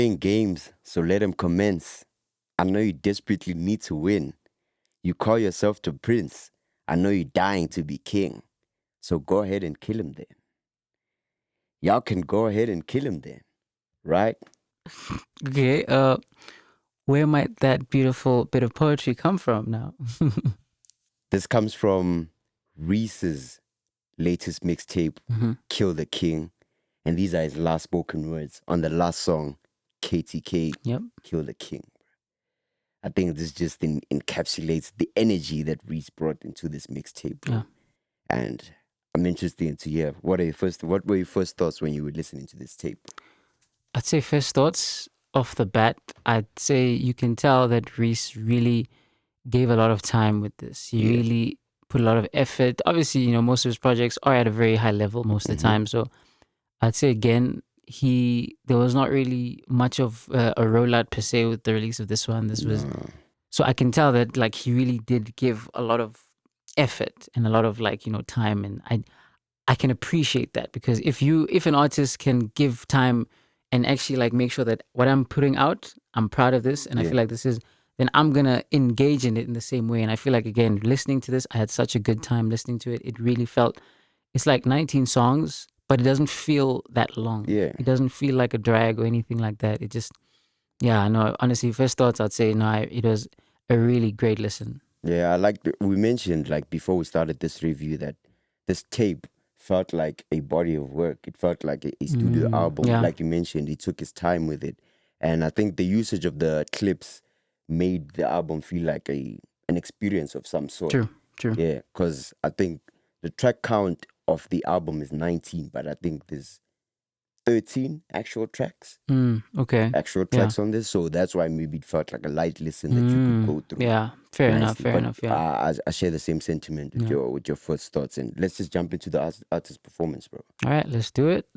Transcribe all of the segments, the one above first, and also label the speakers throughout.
Speaker 1: Playing games, so let them commence. I know you desperately need to win. You call yourself the prince. I know you're dying to be king. So go ahead and kill him then. Y'all can go ahead and kill him then, right?
Speaker 2: Okay, where might that beautiful bit of poetry come from now?
Speaker 1: This comes from Reese's latest mixtape,
Speaker 2: Mhm.
Speaker 1: Kill the King. And these are his last spoken words on the last song, KTK,
Speaker 2: Yep.
Speaker 1: Kill the King. I think this just encapsulates the energy that Reese brought into this mixtape, bro.
Speaker 2: Yeah.
Speaker 1: And I'm interested to hear what were your first thoughts when you were listening to this tape?
Speaker 2: I'd say first thoughts off the bat, I'd say you can tell that Reese really gave a lot of time with this. He
Speaker 1: Yeah.
Speaker 2: really put a lot of effort. Obviously, most of his projects are at a very high level most of the time. So I'd say again, there was not really much of a rollout per se with the release of this one. This was so I can tell that like he really did give a lot of effort and a lot of like time, and I can appreciate that because if an artist can give time and actually like make sure that what I'm putting out, I'm proud of this, and I feel like this is, then I'm gonna engage in it in the same way. And I feel like again, listening to this, I had such a good time listening to it. It really felt it's like 19 songs, but it doesn't feel that long.
Speaker 1: Yeah.
Speaker 2: It doesn't feel like a drag or anything like that. It just yeah, no, honestly, first thoughts I'd say no, it was a really great listen.
Speaker 1: Yeah, we mentioned like before we started this review that this tape felt like a body of work. It felt like a studio album.
Speaker 2: Yeah.
Speaker 1: Like you mentioned, he took his time with it. And I think the usage of the clips made the album feel like an experience of some sort.
Speaker 2: True.
Speaker 1: Yeah, because I think the track count of the album is 19, but I think there's 13 actual tracks
Speaker 2: Okay. Yeah.
Speaker 1: on this, so that's why maybe it felt like a light listen that you could go through
Speaker 2: Yeah. Fair enough.
Speaker 1: nicely.
Speaker 2: Fair
Speaker 1: But
Speaker 2: enough. Yeah.
Speaker 1: I share the same sentiment with your first thoughts, and let's just jump into the artist performance, bro.
Speaker 2: All right, let's do it.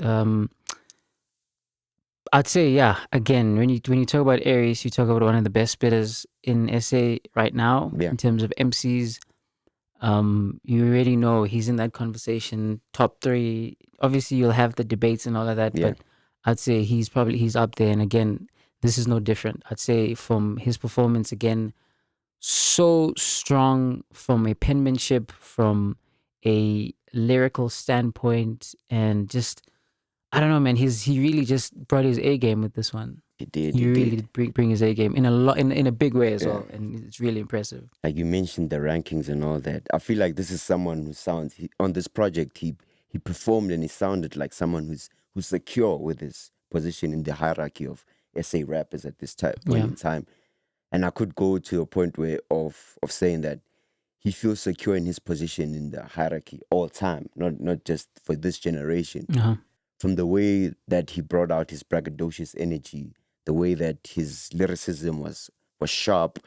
Speaker 2: I'd say yeah. Again, when you talk about A-Reece, you talk about one of the best spitters in SA right now
Speaker 1: Yeah.
Speaker 2: in terms of MCs. You already know he's in that conversation, top 3. Obviously, you'll have the debates and all of that,
Speaker 1: Yeah.
Speaker 2: but I'd say he's up there. And again, this is no different. I'd say from his performance again, so strong from a penmanship, from a lyrical standpoint, and just I don't know, man. He really just brought his A game with this one.
Speaker 1: He did.
Speaker 2: He really did bring his A game in a lot in a big way as
Speaker 1: Yeah.
Speaker 2: well, and it's really impressive.
Speaker 1: Like you mentioned the rankings and all that. I feel like this is someone who sounds on this project. He performed and he sounded like someone who's secure with his position in the hierarchy of SA rappers at this point in time. And I could go to a point where of saying that he feels secure in his position in the hierarchy all time, not just for this generation. From the way that he brought out his braggadocious energy, the way that his lyricism was sharp,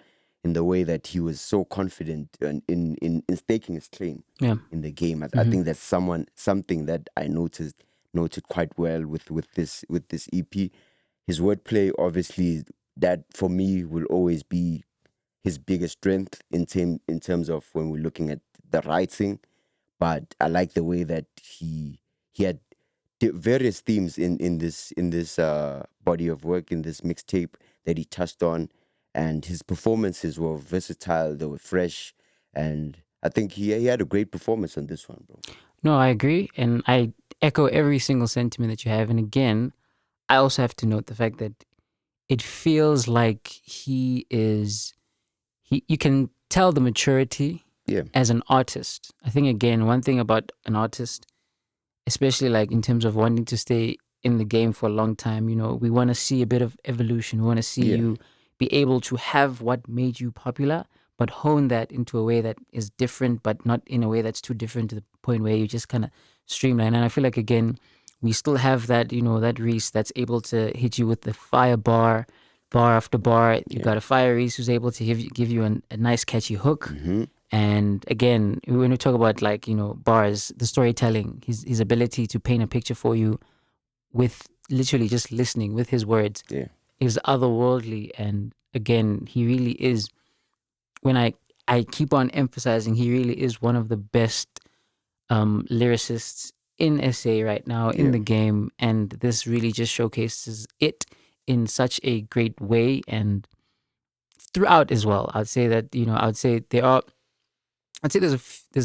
Speaker 1: in the way that he was so confident in staking his claim in the game. I think that's something that I noted quite well with this EP. His wordplay, obviously, that for me will always be his biggest strength in terms of when we're looking at the writing. But I like the way that he had various themes in this body of work, in this mixtape that he touched on, and his performances were versatile. They were fresh, and I think he had a great performance on this one, bro.
Speaker 2: No, I agree, and I echo every single sentiment that you have. And again, I also have to note the fact that it feels like you can tell the maturity as an artist. I think again, one thing about an artist, especially like in terms of wanting to stay in the game for a long time, we want to see a bit of evolution. We want to see you be able to have what made you popular, but hone that into a way that is different, but not in a way that's too different to the point where you just kind of streamline. And I feel like again, we still have that, that Reese that's able to hit you with the fire bar after bar. You got a fire Reese who's able to give you a nice catchy hook. And again, when we talk about like, bars, the storytelling, his ability to paint a picture for you with literally just listening with his words is otherworldly. And again, he really is, when I keep on emphasizing, he really is one of the best lyricists in SA right now in the game. And this really just showcases it in such a great way and throughout as well. I'd say that, you know, I'd say there's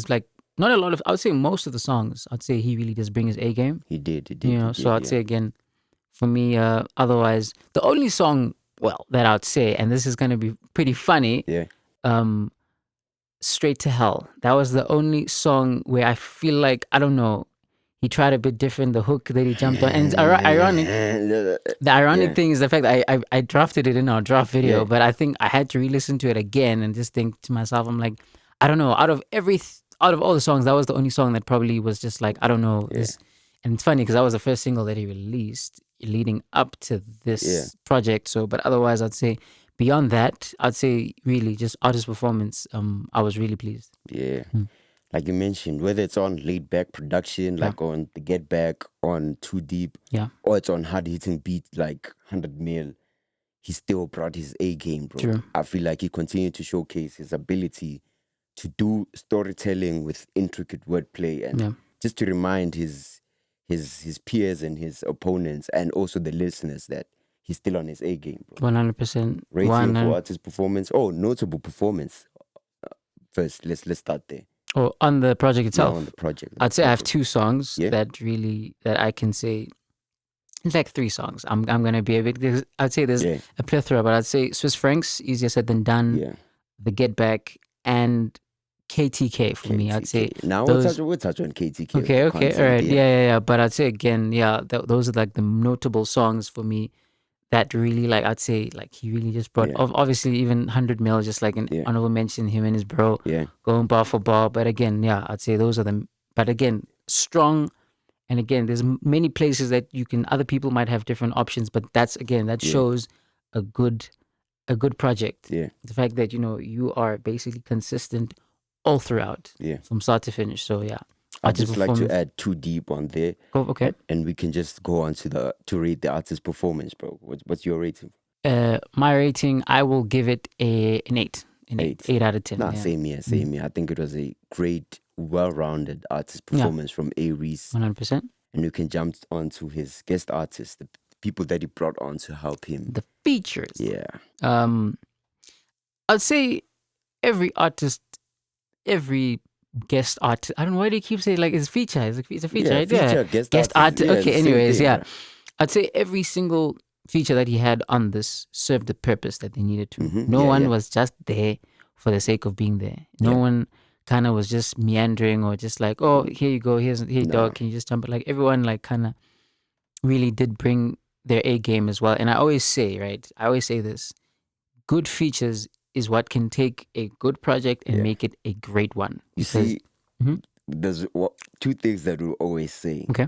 Speaker 2: like not a lot of, I would say most of the songs, I'd say he really does bring his A game.
Speaker 1: He did.
Speaker 2: You know, so I'd say again, for me, otherwise, the only song, well, that I'd say, and this is going to be pretty funny, Straight to Hell. That was the only song where I feel like, I don't know, he tried a bit different, the hook that he jumped on. And it's ironic. The ironic thing is the fact that I drafted it in our draft video, but I think I had to re-listen to it again and just think to myself, I'm like, I don't know, out of all the songs, that was the only song that probably was just like, I don't know, this. And it's funny because that was the first single that he released leading up to this project. So, but otherwise, I'd say beyond that, I'd say really just artist performance. I was really pleased.
Speaker 1: Yeah. Like you mentioned, whether it's on laid back production, like on the Get Back, on Too Deep, or it's on hard hitting beat like 100 mil, he still brought his A game, bro.
Speaker 2: True.
Speaker 1: I feel like he continued to showcase his ability to do storytelling with intricate wordplay and just to remind his peers and his opponents and also the listeners that he's still on his A game, bro.
Speaker 2: 100%.
Speaker 1: Rating for artist performance. Oh, notable performance. First, let's start there.
Speaker 2: Oh, on the project itself?
Speaker 1: No, on the project.
Speaker 2: I'd say I have two songs that I can say. It's like three songs. I'm gonna be a bit. I'd say there's a plethora, but I'd say Swiss Francs, Easier Said Than Done.
Speaker 1: Yeah.
Speaker 2: The Get Back and KTK for me. I'd say
Speaker 1: now we'll touch on KTK.
Speaker 2: Okay, all right, yeah. But I'd say again, those are like the notable songs for me that really, like, I'd say, like, he really just brought. Obviously, even 100 mil, just like an honorable mention, him and his bro, going bar for bar. But again, I'd say those are them. But again, strong. And again, there's many places that you can. Other people might have different options, but that shows a good project.
Speaker 1: Yeah.
Speaker 2: The fact that, you know, you are basically consistent all throughout.
Speaker 1: Yeah.
Speaker 2: From start to finish. So
Speaker 1: I'd just like to add Too Deep on there.
Speaker 2: Okay.
Speaker 1: And we can just go on to rate the artist performance, bro. What's your rating?
Speaker 2: My rating, I will give it an 8. An 8 out of 10.
Speaker 1: Nah, same here. I think it was a great, well-rounded artist performance from A-Reece.
Speaker 2: 100%.
Speaker 1: And we can jump on to his guest artists, the people that he brought on to help him.
Speaker 2: The features.
Speaker 1: Yeah.
Speaker 2: I'd say every artist, every guest artist, I don't know why they keep saying like it's feature. It's a feature, right?
Speaker 1: Feature, guest artist.
Speaker 2: Okay, anyways, I'd say every single feature that he had on this served the purpose that they needed to. No one was just there for the sake of being there. No one kind of was just meandering or just like, oh, here you go, here dog, can you just jump? Like everyone like kind of really did bring their A game as well. And I always say this, good features is what can take a good project and make it a great one.
Speaker 1: You see, there's two things that we'll always say.
Speaker 2: Okay.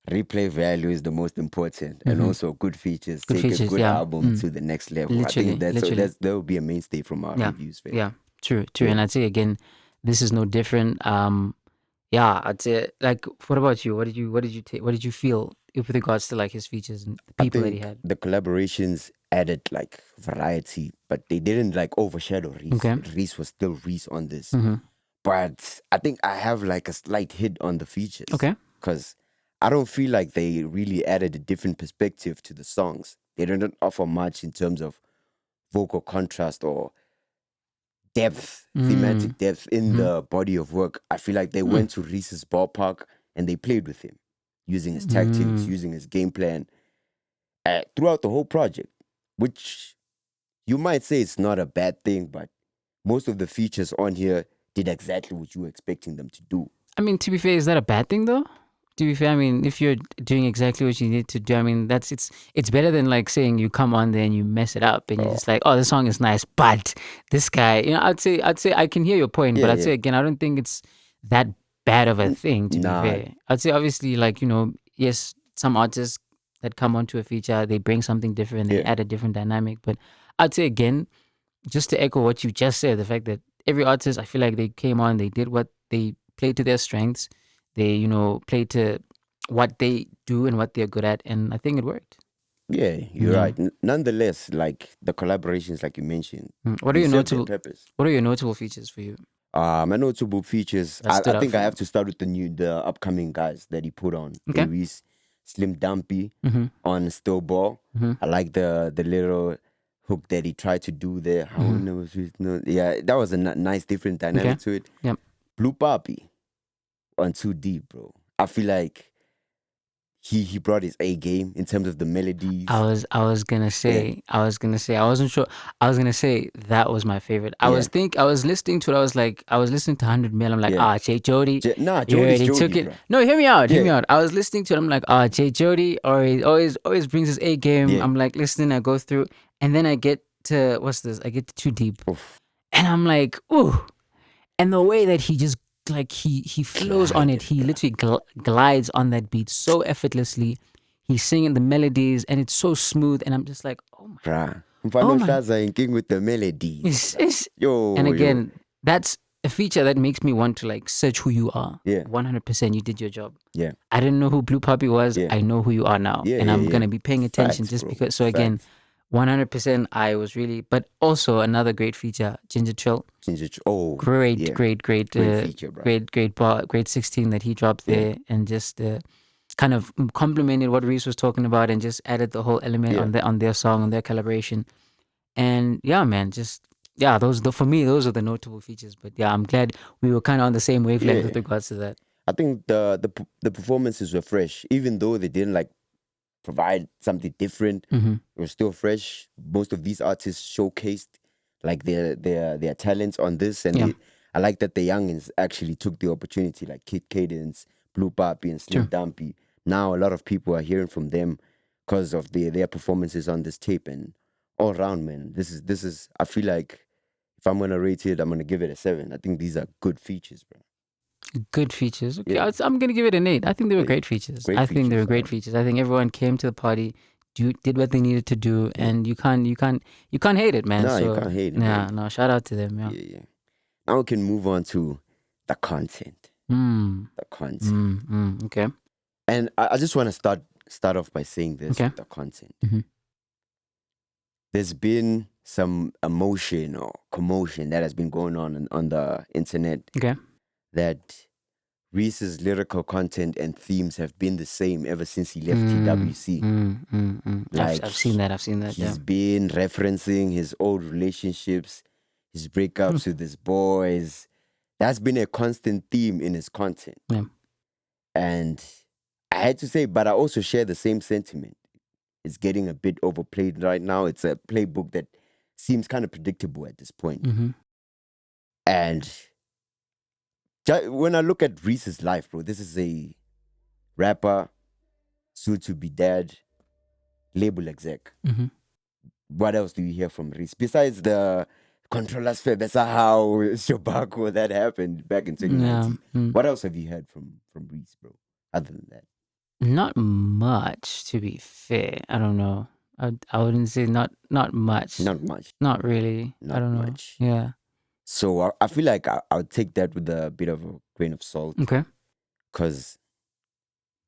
Speaker 1: Replay value is the most important, and also good features take a good album to the next level.
Speaker 2: Literally,
Speaker 1: I think that will be a mainstay from our reviews. Fair.
Speaker 2: Yeah, true. And I'd say again, this is no different. I'd say, like, what about you? What did you feel with regards to like his features and the people that he had?
Speaker 1: The collaborations added like variety, but they didn't like overshadow Reece.
Speaker 2: Okay.
Speaker 1: Reece was still Reece on this, but I think I have like a slight hit on the features.
Speaker 2: Okay,
Speaker 1: because I don't feel like they really added a different perspective to the songs. They didn't offer much in terms of vocal contrast or depth, thematic depth in the body of work. I feel like they went to Reece's ballpark and they played with him, using his tactics, using his game plan throughout the whole project, which you might say it's not a bad thing, but most of the features on here did exactly what you were expecting them to do.
Speaker 2: I mean, to be fair, is that a bad thing though? To be fair, I mean, if you're doing exactly what you need to do, I mean, it's better than like saying you come on there and you mess it up and you're just like, oh, the song is nice, but this guy, you know, I'd say I can hear your point, but I'd say again, I don't think it's that bad of a thing, to be fair. I'd say obviously, like, you know, yes, some artists that come onto a feature, they bring something different, they add a different dynamic, but I'd say again, just to echo what you just said, the fact that every artist, I feel like they came on, they did what they played to their strengths. They, you know, play to what they do and what they're good at, and I think it worked.
Speaker 1: Yeah, you're right. Nonetheless, like the collaborations, like you mentioned,
Speaker 2: what are your notable features for you?
Speaker 1: My notable features, I think I have to start with the upcoming guys that he put on.
Speaker 2: Okay.
Speaker 1: A-Reece, Slim Dumpy
Speaker 2: Mm-hmm.
Speaker 1: on Still Ball.
Speaker 2: Mm-hmm.
Speaker 1: I like the little hook that he tried to do there. Yeah, that was a nice different dynamic to it.
Speaker 2: Yep.
Speaker 1: Blue Pappi on Too Deep, bro. I feel like he brought his A game in terms of the melodies.
Speaker 2: I was gonna say I wasn't sure. I was gonna say that was my favorite. I was listening to it. I was listening to 100 Mil. I'm like, Jay Jody.
Speaker 1: Jody's
Speaker 2: you already
Speaker 1: Jody,
Speaker 2: took it.
Speaker 1: bro.
Speaker 2: No, hear me out. Hear me out. I was listening to it. I'm like, Jay Jody, or he always brings his A game.
Speaker 1: Yeah.
Speaker 2: I'm like listening. I go through, and then I get to what's this? I get to Too Deep,
Speaker 1: Oof.
Speaker 2: and I'm like, ooh, and the way that he just like he flows on it. He literally glides on that beat so effortlessly. He's singing the melodies and it's so smooth, and I'm just like, oh my god.
Speaker 1: King with the melodies.
Speaker 2: And again, that's a feature that makes me want to like search who you are.
Speaker 1: Yeah.
Speaker 2: 100%, you did your job.
Speaker 1: Yeah.
Speaker 2: I didn't know who Blue Pappi was.
Speaker 1: Yeah.
Speaker 2: I know who you are now.
Speaker 1: Yeah,
Speaker 2: and I'm gonna be paying attention because so again, 100% I was really, but also another great feature, Trill. Great feature, bro. Great 16 that he dropped there, and just kind of complemented what Reece was talking about and just added the whole element on their song, on their collaboration. And yeah, man, for me those are the notable features. But yeah, I'm glad we were kind of on the same wavelength with regards to that.
Speaker 1: I think the performances were fresh, even though they didn't like provide something different.
Speaker 2: Mm-hmm.
Speaker 1: It was still fresh. Most of these artists showcased like their talents on this, and I like that the youngins actually took the opportunity, like Kid Cadence, Blue Pappi, and Slim Dumpy. Now a lot of people are hearing from them because of their performances on this tape, and all around, man, this is. I feel like if I'm gonna rate it, I'm gonna give it a 7. I think these are good features, bro.
Speaker 2: Good features. Okay, I'm gonna give it an 8. I think they were great features. They were great features. I think everyone came to the party, did what they needed to do, and you can't hate it, man.
Speaker 1: No, you can't hate it.
Speaker 2: Yeah, no, shout out to them.
Speaker 1: Yeah. Now we can move on to the content. The content.
Speaker 2: Okay.
Speaker 1: And I just want to start off by saying this: the content.
Speaker 2: Mm-hmm.
Speaker 1: There's been some emotion or commotion that has been going on the internet.
Speaker 2: Okay.
Speaker 1: That Reece's lyrical content and themes have been the same ever since he left TWC.
Speaker 2: Like, I've seen that.
Speaker 1: He's been referencing his old relationships, his breakups with his boys. That's been a constant theme in his content.
Speaker 2: Yeah.
Speaker 1: And I had to say, but I also share the same sentiment. It's getting a bit overplayed right now. It's a playbook that seems kind of predictable at this point.
Speaker 2: Mm-hmm.
Speaker 1: And when I look at Reece's life, bro, this is a rapper, soon to be dad, label exec.
Speaker 2: Mm-hmm.
Speaker 1: What else do you hear from Reece? Besides the Controllers Fair, that's how Shobako that happened back in 2019.
Speaker 2: Yeah.
Speaker 1: What else have you heard from Reece, bro? Other than that?
Speaker 2: Not much, to be fair. I don't know. I wouldn't say not much.
Speaker 1: Not much.
Speaker 2: Not really. I don't know.
Speaker 1: Much.
Speaker 2: Yeah.
Speaker 1: So I feel like I'll take that with a bit of a grain of salt.
Speaker 2: Okay.
Speaker 1: Because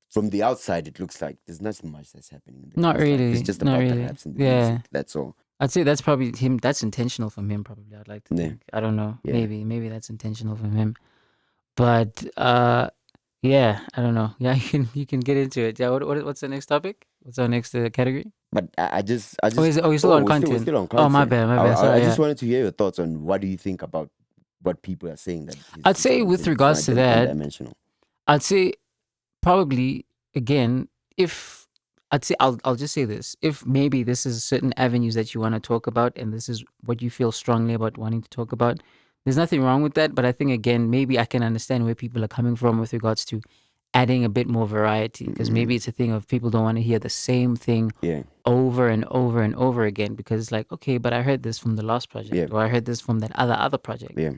Speaker 1: from the outside, it looks like there's nothing much that's happening.
Speaker 2: Not really.
Speaker 1: Like, it's just about the raps and the music. That's all.
Speaker 2: I'd say that's probably him. That's intentional from him, probably. I'd like to think. I don't know. Yeah. Maybe that's intentional from him. But yeah, I don't know. Yeah, you can get into it. Yeah. What's the next topic? What's our next category?
Speaker 1: But I just.
Speaker 2: We're still on content.
Speaker 1: We're still on content.
Speaker 2: Oh, my bad. Sorry,
Speaker 1: I just wanted to hear your thoughts on what do you think about what people are saying that.
Speaker 2: I'd say with regards to that, I'd say probably again I'll just say this: if maybe this is certain avenues that you want to talk about, and this is what you feel strongly about wanting to talk about, there's nothing wrong with that. But I think again, maybe I can understand where people are coming from with regards to adding a bit more variety, because maybe it's a thing of people don't want to hear the same thing over and over and over again, because it's like, okay, but I heard this from the last project, or I heard this from that other project.
Speaker 1: Yeah.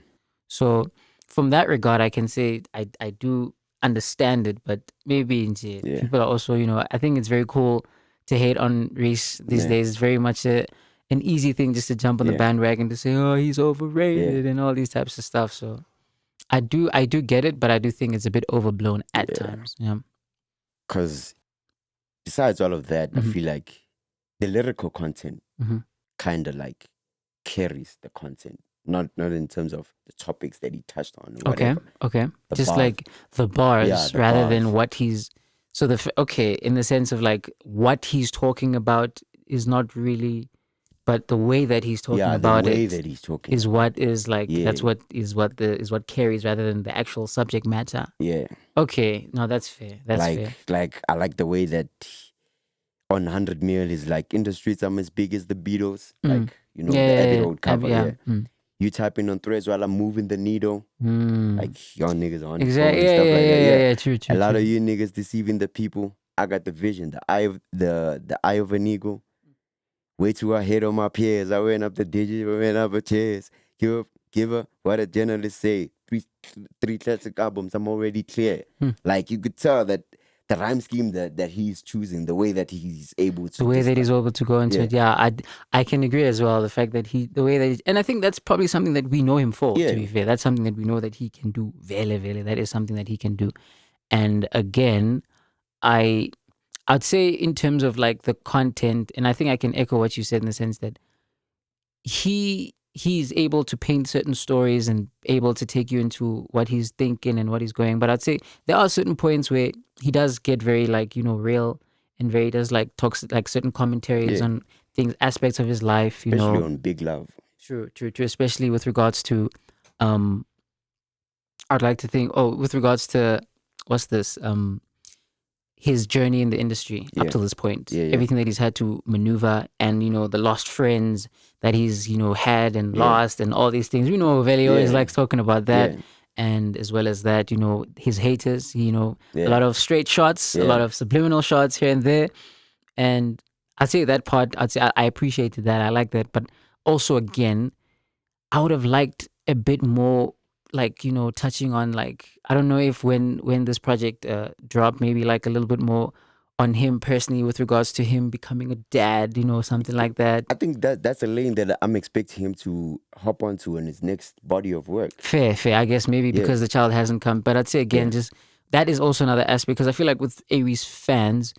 Speaker 2: So from that regard, I can say I do understand it, but maybe people are also, I think it's very cool to hate on Reece these days. It's very much an easy thing just to jump on the bandwagon to say, oh, he's overrated and all these types of stuff. So I do get it, but I do think it's a bit overblown at times. Yeah.
Speaker 1: Because besides all of that, I feel like the lyrical content kind of like carries the content. Not in terms of the topics that he touched on. Or
Speaker 2: Okay.
Speaker 1: The
Speaker 2: Just
Speaker 1: bars.
Speaker 2: like the bars rather than what he's So okay, in the sense of like what he's talking about is not really, but the way that he's talking
Speaker 1: Yeah, the
Speaker 2: about
Speaker 1: way
Speaker 2: it
Speaker 1: that he's talking
Speaker 2: is
Speaker 1: about
Speaker 2: what
Speaker 1: it.
Speaker 2: is like,
Speaker 1: Yeah,
Speaker 2: that's what is what the is what carries rather than the actual subject matter.
Speaker 1: yeah.
Speaker 2: Okay, no, that's fair. That's fair.
Speaker 1: Like I like the way that on 100 mil is like in the streets I'm as big as the Beatles.
Speaker 2: Mm.
Speaker 1: Like, you know,
Speaker 2: Yeah,
Speaker 1: the
Speaker 2: yeah,
Speaker 1: Abbey
Speaker 2: yeah.
Speaker 1: Road cover,
Speaker 2: Yeah.
Speaker 1: yeah. You typing on threads while I'm moving the needle.
Speaker 2: Mm.
Speaker 1: Like y'all niggas are on the phone
Speaker 2: Exactly.
Speaker 1: and
Speaker 2: Yeah,
Speaker 1: stuff
Speaker 2: yeah,
Speaker 1: like
Speaker 2: yeah,
Speaker 1: that.
Speaker 2: yeah,
Speaker 1: Yeah.
Speaker 2: yeah. True,
Speaker 1: A
Speaker 2: true,
Speaker 1: lot of
Speaker 2: true.
Speaker 1: you niggas deceiving the people. I got the vision, the eye of an eagle. Way too ahead of my peers. I went up the digit, I went up a chairs. Give her what a journalist say. Three classic albums, I'm already clear. Like you could tell that the rhyme scheme that he's choosing, the way that he's able to
Speaker 2: The way
Speaker 1: just
Speaker 2: that he's
Speaker 1: like,
Speaker 2: able to go into
Speaker 1: yeah,
Speaker 2: it, yeah, I can agree as well. The fact that the way that, and I think that's probably something that we know him for. To
Speaker 1: yeah,
Speaker 2: be fair, that's something that we know that he can do. Vele, vele. That is something that he can do. And again, I'd say in terms of like the content, and I think I can echo what you said in the sense that he's able to paint certain stories and able to take you into what he's thinking and what he's going. But I'd say there are certain points where he does get very like, real, and very does like talks like certain commentaries
Speaker 1: yeah.
Speaker 2: on things, aspects of his life,
Speaker 1: Especially on Big Love.
Speaker 2: True, true, true. Especially with regards to um I'd like to think, with regards to what's this? His journey in the industry up
Speaker 1: Yeah,
Speaker 2: till this point,
Speaker 1: yeah, yeah,
Speaker 2: everything that he's had to maneuver, and the lost friends that he's had and
Speaker 1: yeah,
Speaker 2: lost, and all these things. Veli always
Speaker 1: yeah,
Speaker 2: likes talking about that,
Speaker 1: yeah,
Speaker 2: and as well as that, his haters. A
Speaker 1: yeah,
Speaker 2: lot of straight shots, a
Speaker 1: yeah.
Speaker 2: lot of subliminal shots here and there, and I'd say that part. I'd say I appreciated that. I like that, but also again, I would have liked a bit more, like touching on, like, I don't know if when this project dropped, maybe like a little bit more on him personally with regards to him becoming a dad, something like that.
Speaker 1: I think that's a lane that I'm expecting him to hop onto in his next body of work.
Speaker 2: Fair, fair. I guess maybe
Speaker 1: Yeah,
Speaker 2: because the child hasn't come, but I'd say again,
Speaker 1: yeah,
Speaker 2: just that is also another aspect, because I feel like with A-Reece fans,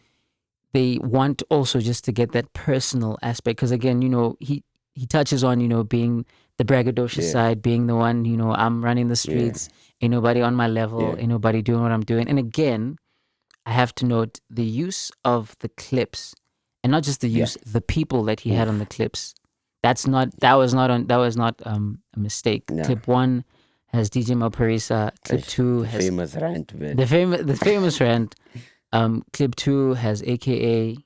Speaker 2: they want also just to get that personal aspect, because again, he touches on being the braggadocious
Speaker 1: yeah,
Speaker 2: side, being the one, I'm running the
Speaker 1: yeah,
Speaker 2: streets, ain't nobody on my level,
Speaker 1: yeah,
Speaker 2: ain't nobody doing what I'm doing. And again, I have to note the use of the clips, and not just the
Speaker 1: yeah.
Speaker 2: use, the people that he had on
Speaker 1: Oof.
Speaker 2: the clips. That was not a mistake.
Speaker 1: Nah,
Speaker 2: Clip 1 has DJ Malparisa. Clip 2
Speaker 1: the
Speaker 2: has
Speaker 1: famous rant, man.
Speaker 2: the famous rant. Clip 2 has AKA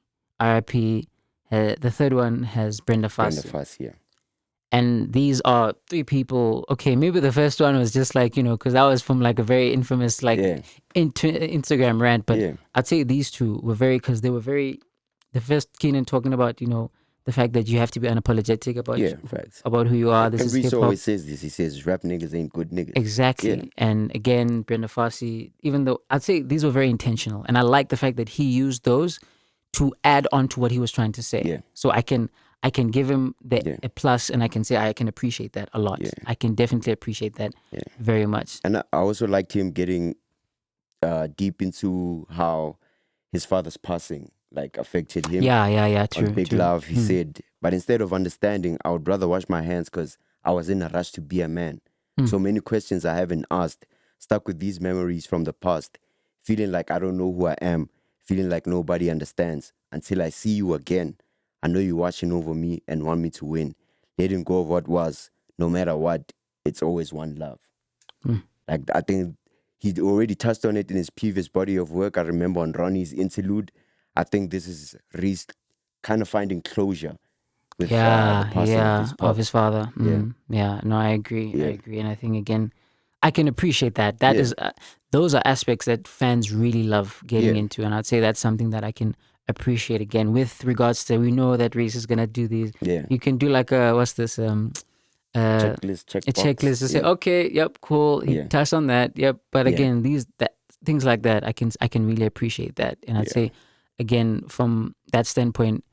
Speaker 2: RIP. The third one has Brenda
Speaker 1: Brenda
Speaker 2: Fassie.
Speaker 1: Fassie, yeah.
Speaker 2: And these are three people. Okay, maybe the first one was just like, because that was from like a very infamous like
Speaker 1: Yeah,
Speaker 2: Instagram rant. But
Speaker 1: yeah,
Speaker 2: I'd say these two were because they were very, the first Keenan talking about, the fact that you have to be unapologetic about
Speaker 1: yeah, facts.
Speaker 2: who you are. This
Speaker 1: And
Speaker 2: is
Speaker 1: Reese
Speaker 2: hip hop.
Speaker 1: always says this. He says rap niggas ain't good niggas. Yeah,
Speaker 2: Exactly. And again, Brenda Fassie, even though I'd say these were very intentional. And I like the fact that he used those to add on to what he was trying to say.
Speaker 1: yeah,
Speaker 2: So I can give him
Speaker 1: yeah,
Speaker 2: a plus, and I can say I can appreciate that a lot.
Speaker 1: yeah,
Speaker 2: I can definitely appreciate that
Speaker 1: yeah.
Speaker 2: very much.
Speaker 1: And I also liked him getting deep into how his father's passing like affected him.
Speaker 2: Yeah, yeah, yeah.
Speaker 1: On
Speaker 2: True,
Speaker 1: Big
Speaker 2: true.
Speaker 1: Love, he said, but instead of understanding, I would rather wash my hands because I was in a rush to be a man. So many questions I haven't asked, stuck with these memories from the past, feeling like I don't know who I am, feeling like nobody understands. Until I see you again, I know you're watching over me and want me to win. Letting go of what was, no matter what, it's always one love. Like, I think he'd already touched on it in his previous body of work. I remember on Ronnie's interlude. I think this is Reese kind of finding closure with the
Speaker 2: Yeah,
Speaker 1: passing of
Speaker 2: yeah,
Speaker 1: his
Speaker 2: of
Speaker 1: pop.
Speaker 2: his father.
Speaker 1: Yeah,
Speaker 2: Yeah, no, I agree. I
Speaker 1: yeah,
Speaker 2: agree. And I think, again, I can appreciate that. That
Speaker 1: yeah,
Speaker 2: is, those are aspects that fans really love getting
Speaker 1: yeah,
Speaker 2: into. And I'd say that's something that I can appreciate, again, with regards to, we know that Reese is going to do these.
Speaker 1: yeah.
Speaker 2: You can do like what's this?
Speaker 1: Checklist,
Speaker 2: A
Speaker 1: checkbox.
Speaker 2: checklist to say,
Speaker 1: Yeah,
Speaker 2: okay, yep, cool. He
Speaker 1: yeah,
Speaker 2: touched on that. Yep. But
Speaker 1: yeah,
Speaker 2: again, things like that, I can really appreciate that. And I'd
Speaker 1: yeah,
Speaker 2: say, again, from that standpoint,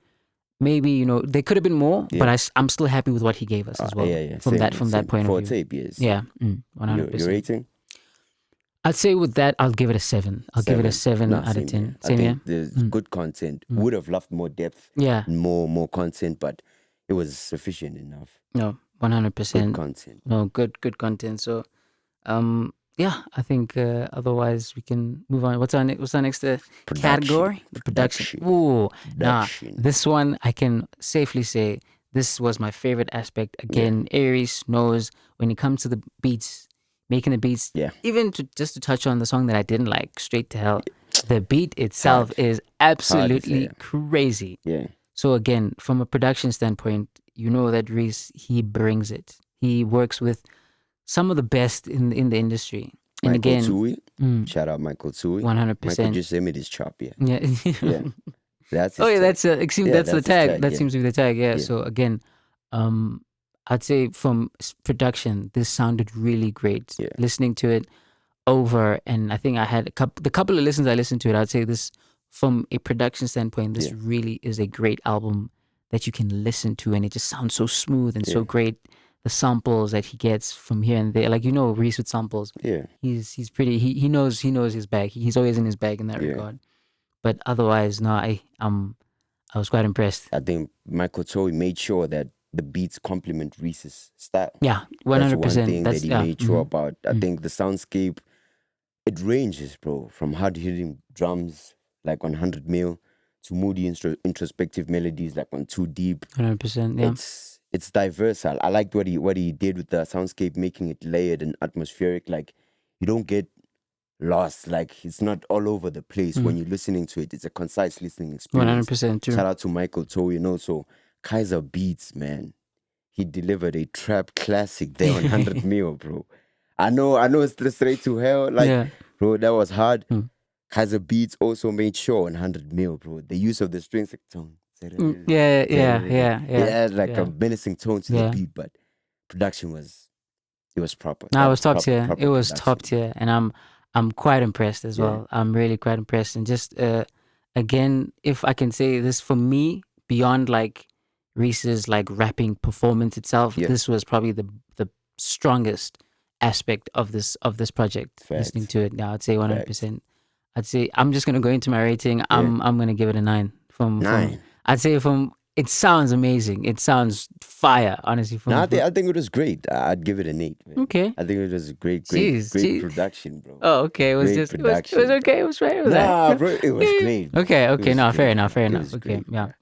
Speaker 2: maybe there could have been more, but
Speaker 1: yeah.
Speaker 2: I'm still happy with what he gave us as well.
Speaker 1: Yeah, yeah.
Speaker 2: From
Speaker 1: Same,
Speaker 2: that
Speaker 1: same.
Speaker 2: point of
Speaker 1: For a
Speaker 2: view.
Speaker 1: tape, yes.
Speaker 2: Yeah,
Speaker 1: Your
Speaker 2: 100%.
Speaker 1: rating?
Speaker 2: I'd say with that, I'll give it a 7. I'll give it a 7
Speaker 1: Nah,
Speaker 2: out of
Speaker 1: same
Speaker 2: 10.
Speaker 1: here. I
Speaker 2: Same here.
Speaker 1: think there's good content. Would have loved more depth,
Speaker 2: Yeah.
Speaker 1: more content, but it was sufficient enough.
Speaker 2: No,
Speaker 1: Good
Speaker 2: 100%.
Speaker 1: content.
Speaker 2: No, good content. So, yeah, I think otherwise we can move on. What's our next
Speaker 1: Production,
Speaker 2: category? The production. Ooh, nah,
Speaker 1: production.
Speaker 2: this one I can safely say this was my favorite aspect. Again, A-Reece knows when it comes to the beats, making the beats.
Speaker 1: Yeah.
Speaker 2: Even just to touch on the song that I didn't like, Straight to Hell. The beat itself
Speaker 1: Hard.
Speaker 2: is
Speaker 1: Hard as
Speaker 2: absolutely
Speaker 1: hell.
Speaker 2: crazy.
Speaker 1: Yeah.
Speaker 2: So again, from a production standpoint, you know that Reese, he brings it. He works with some of the best in the industry. And
Speaker 1: Michael
Speaker 2: again,
Speaker 1: Tui. Shout out Michael Tui. Michael
Speaker 2: 100%.
Speaker 1: just sent me this chop, yeah.
Speaker 2: Yeah.
Speaker 1: Yeah. That's
Speaker 2: Oh
Speaker 1: his
Speaker 2: yeah,
Speaker 1: tag. Yeah,
Speaker 2: that's the
Speaker 1: that's his
Speaker 2: tag.
Speaker 1: tag,
Speaker 2: That
Speaker 1: yeah.
Speaker 2: seems to be the tag. Yeah.
Speaker 1: Yeah.
Speaker 2: So again, I'd say from production, this sounded really great.
Speaker 1: Yeah.
Speaker 2: Listening to it over, and I think I had the couple of listens I listened to it. I'd say this, from a production standpoint, this really is a great album that you can listen to, and it just sounds so smooth and so great. The samples that he gets from here and there, like Reese with samples.
Speaker 1: Yeah.
Speaker 2: He's pretty. He knows his bag. He's always in his bag in that regard. But otherwise, no, I was quite impressed.
Speaker 1: I think Michael Tui made sure that the beats complement Reese's style.
Speaker 2: Yeah, 100%.
Speaker 1: That's one thing that he made sure about. I
Speaker 2: Mhm.
Speaker 1: think the soundscape, it ranges, bro, from hard hitting drums like on 100 mil to moody introspective melodies like on Too Deep.
Speaker 2: 100%. Yeah.
Speaker 1: It's diverse. I liked what he did with the soundscape, making it layered and atmospheric. Like you don't get lost. Like it's not all over the place when you're listening to it. It's a concise listening experience.
Speaker 2: 100% true.
Speaker 1: Shout out to Michael Tui and also Kaiser Beats, man. He delivered a trap classic there on 100 mil, bro. I know it's straight to hell. Like, bro, that was hard. Kaiser Beats also made sure on 100 mil, bro. The use of the strings tone.
Speaker 2: Yeah.
Speaker 1: Yeah, like a menacing tone to the beat, but production was proper.
Speaker 2: No, it was top tier.
Speaker 1: Proper
Speaker 2: It was
Speaker 1: production.
Speaker 2: top tier, and I'm quite impressed as well. I'm really quite impressed, and just again, if I can say this for me, beyond like Reese's like rapping performance itself, this was probably the strongest aspect of this project.
Speaker 1: Facts.
Speaker 2: Listening to it now, I'd say 100%. I'd say I'm just gonna go into my rating. I'm gonna give it a 9 from I'd say from. It sounds amazing. It sounds fire, honestly.
Speaker 1: I think it was great. I'd give it an 8. Man.
Speaker 2: Okay.
Speaker 1: I think it was a great production, bro.
Speaker 2: Oh, okay. It was
Speaker 1: great
Speaker 2: just
Speaker 1: production.
Speaker 2: it was okay. It was right. It was
Speaker 1: nah, bro, it was great.
Speaker 2: Okay. No, fair enough.
Speaker 1: It
Speaker 2: Okay,
Speaker 1: was great, yeah.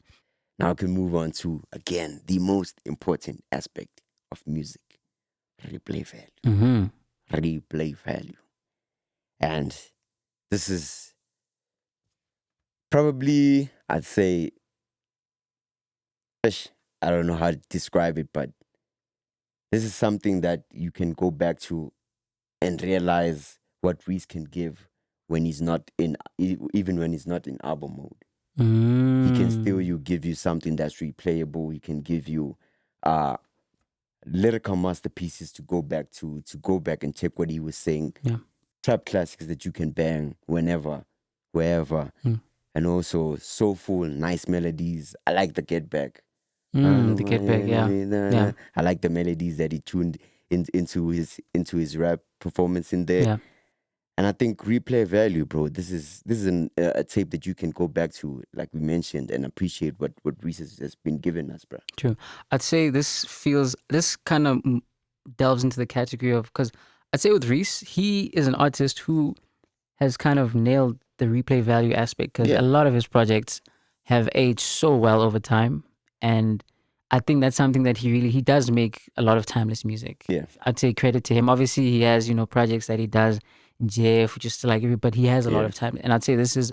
Speaker 1: Now we can move on to again the most important aspect of music: replay value. Replay value, and this is probably, I'd say, I don't know how to describe it, but this is something that you can go back to and realize what Reese can give when he's not in, even when he's not in album mode. He can still give you something that's replayable. He can give you lyrical masterpieces to go back and check what he was saying.
Speaker 2: Yeah.
Speaker 1: Trap classics that you can bang whenever, wherever. And also soulful, nice melodies. I like the Get Back.
Speaker 2: The Get Back, yeah.
Speaker 1: I like the melodies that he tuned into his rap performance in there.
Speaker 2: Yeah.
Speaker 1: And I think replay value, bro. This is a tape that you can go back to, like we mentioned, and appreciate what Reese has been giving us, bro.
Speaker 2: True. I'd say this kind of delves into the category of, because I'd say with Reese, he is an artist who has kind of nailed the replay value aspect, because a lot of his projects have aged so well over time, and I think that's something that he does make a lot of timeless music.
Speaker 1: Yeah,
Speaker 2: I'd say credit to him. Obviously, he has projects that he does in JF, just like but he has a lot of time, and I'd say this is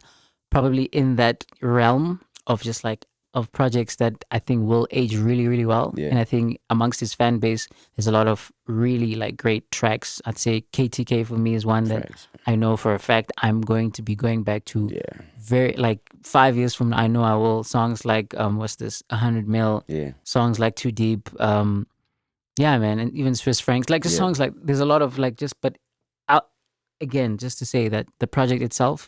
Speaker 2: probably in that realm of just like of projects that I think will age really, really well. And I think amongst his fan base, there's a lot of really like great tracks. I'd say KTK for me is one that I know for a fact I'm going to be going back to very like 5 years from now. I know I will. Songs like what's this 100 mil, songs like Too Deep, yeah man, and even Swiss Francs, like just songs like, there's a lot of like just, but again, just to say that the project itself,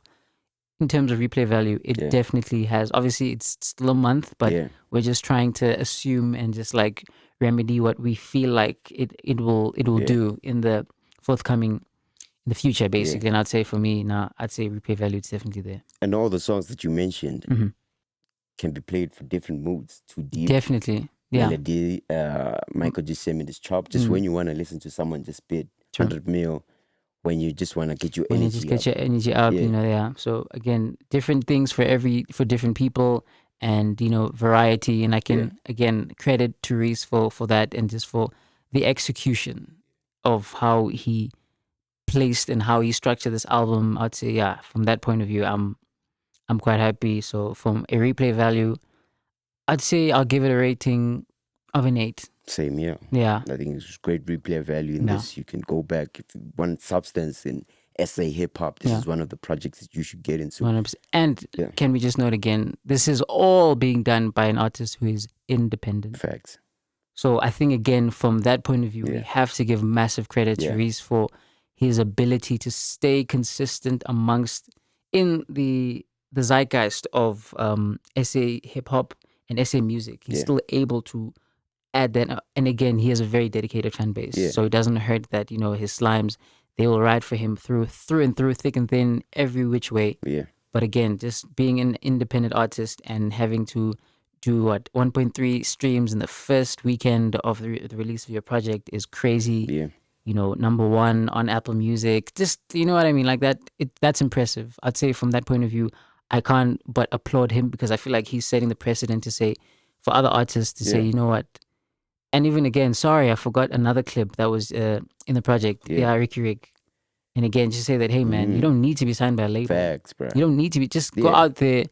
Speaker 2: in terms of replay value, it definitely has. Obviously, it's still a month, but we're just trying to assume and just like remedy what we feel like it will do in the forthcoming, in the future, basically. And I'd say for me now, I'd say replay value is definitely there.
Speaker 1: And all the songs that you mentioned can be played for different moods. Too Deep,
Speaker 2: definitely,
Speaker 1: melody. Michael just sent me this chop. Just when you want to listen to someone just spit 100 mil. when you just want to get your
Speaker 2: when you
Speaker 1: energy
Speaker 2: just get
Speaker 1: up.
Speaker 2: your energy up,
Speaker 1: Yeah.
Speaker 2: you know, yeah. So again, different things for different people, and you know, variety. And I can again credit to Reese for that, and just for the execution of how he placed and how he structured this album. I'd say, yeah, from that point of view, I'm quite happy. So from a replay value, I'd say I'll give it a rating of an 8.
Speaker 1: Same here.
Speaker 2: Yeah.
Speaker 1: I think it's great replay value in
Speaker 2: Yeah.
Speaker 1: this. You can go back if you want substance in SA hip hop. This is one of the projects that you should get into.
Speaker 2: 100%. And can we just note again, this is all being done by an artist who is independent.
Speaker 1: Facts.
Speaker 2: So I think again, from that point of view, we have to give massive credit to Reese for his ability to stay consistent amongst in the zeitgeist of SA hip hop and SA music. He's still able to add that, and again, he has a very dedicated fan base. So it doesn't hurt that, you know, his slimes, they will ride for him through and through, thick and thin, every which way.
Speaker 1: Yeah.
Speaker 2: But again, just being an independent artist and having to do 1.3 streams in the first weekend of the release of your project is crazy.
Speaker 1: Yeah.
Speaker 2: You know, #1 on Apple Music. Just, you know what I mean? Like that, that's impressive. I'd say from that point of view, I can't but applaud him, because I feel like he's setting the precedent to say, for other artists to say, you know what? And even again, sorry, I forgot another clip that was in the project. Yeah, Ricky Rick. And again, just say that, hey man, you don't need to be signed by a label.
Speaker 1: Facts, bro.
Speaker 2: You don't need to be, just go out there,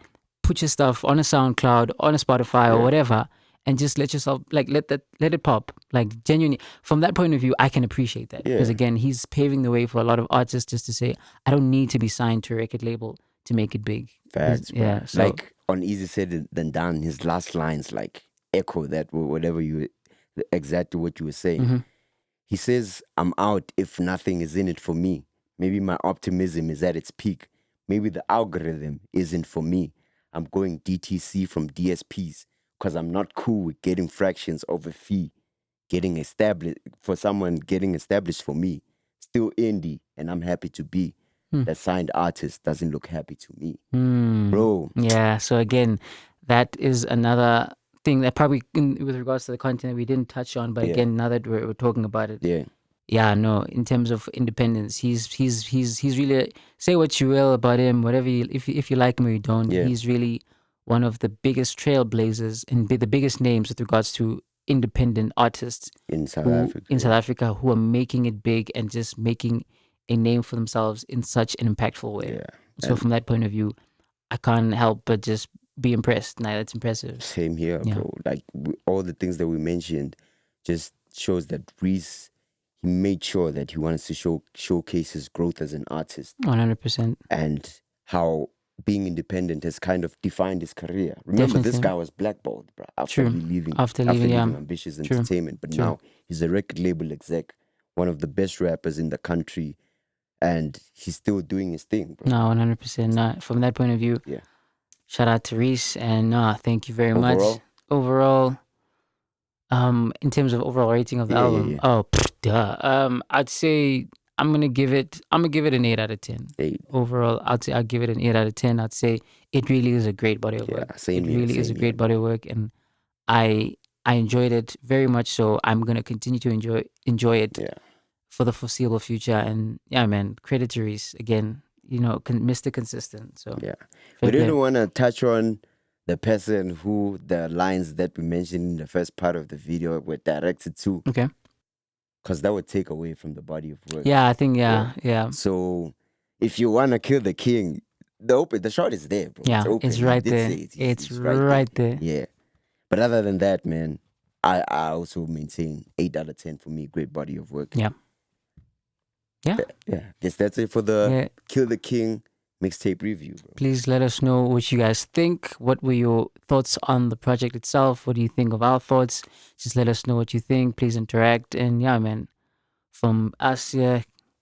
Speaker 2: put your stuff on a SoundCloud, on a Spotify or whatever, and just let yourself, like, let it pop. Like, genuinely, from that point of view, I can appreciate that. Because again, he's paving the way for a lot of artists just to say, I don't need to be signed to a record label to make it big.
Speaker 1: Facts, bro.
Speaker 2: Yeah, so,
Speaker 1: like on Easy Said Than Done, his last lines like echo that, whatever exactly what you were saying. He says, I'm out if nothing is in it for me. Maybe my optimism is at its peak. Maybe the algorithm isn't for me. I'm going DTC from DSPs because I'm not cool with getting fractions of a fee. Getting established for someone, getting established for me. Still indie, and I'm happy to be. That signed artist doesn't look happy to me. Bro.
Speaker 2: Yeah, so again, that is another thing that probably, with regards to the content, we didn't touch on, but again, now that we're talking about it, no, in terms of independence, he's really, say what you will about him, whatever you, if you like him or you don't, he's really one of the biggest trailblazers and the biggest names with regards to independent artists
Speaker 1: in South
Speaker 2: Africa who are making it big and just making a name for themselves in such an impactful way. So from that point of view, I can't help but just be impressed. Nah, that's impressive.
Speaker 1: Same here, bro. Like all the things that we mentioned just shows that Reese, he made sure that he wants to showcase his growth as an artist.
Speaker 2: 100%.
Speaker 1: And how being independent has kind of defined his career. Remember, this guy was blackballed, bro, after leaving Ambitious Entertainment. But now he's a record label exec, one of the best rappers in the country, and he's still doing his thing, bro.
Speaker 2: No, 100%. No, from that point of view, shout out to Reese, and thank you very much. Overall, in terms of overall rating of the album, I'd say I'm gonna give it an 8 out of 10.
Speaker 1: 8.
Speaker 2: Overall, I'd say I'll give it an 8 out of 10. I'd say it really is a great body of work. It really is a great body of work, and I enjoyed it very much. So I'm gonna continue to enjoy it for the foreseeable future. And yeah, man, credit to Reese again. You know, Mr. Consistent. So
Speaker 1: we didn't want to touch on the person who the lines that we mentioned in the first part of the video were directed to.
Speaker 2: Okay.
Speaker 1: Because that would take away from the body of work.
Speaker 2: Yeah, I think, yeah.
Speaker 1: So if you want to kill the king, the shot is there, bro.
Speaker 2: Yeah, it's right there. It's right there.
Speaker 1: Yeah. But other than that, man, I also maintain 8 out of 10 for me. Great body of work.
Speaker 2: Yeah.
Speaker 1: Guess that's it for the Kill the King mixtape review, bro.
Speaker 2: Please let us know what you guys think. What were your thoughts on the project itself? What do you think of our thoughts? Just let us know what you think. Please interact. And yeah, man, from us,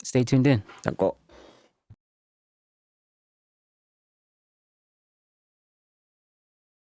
Speaker 2: stay tuned in.
Speaker 1: Danko.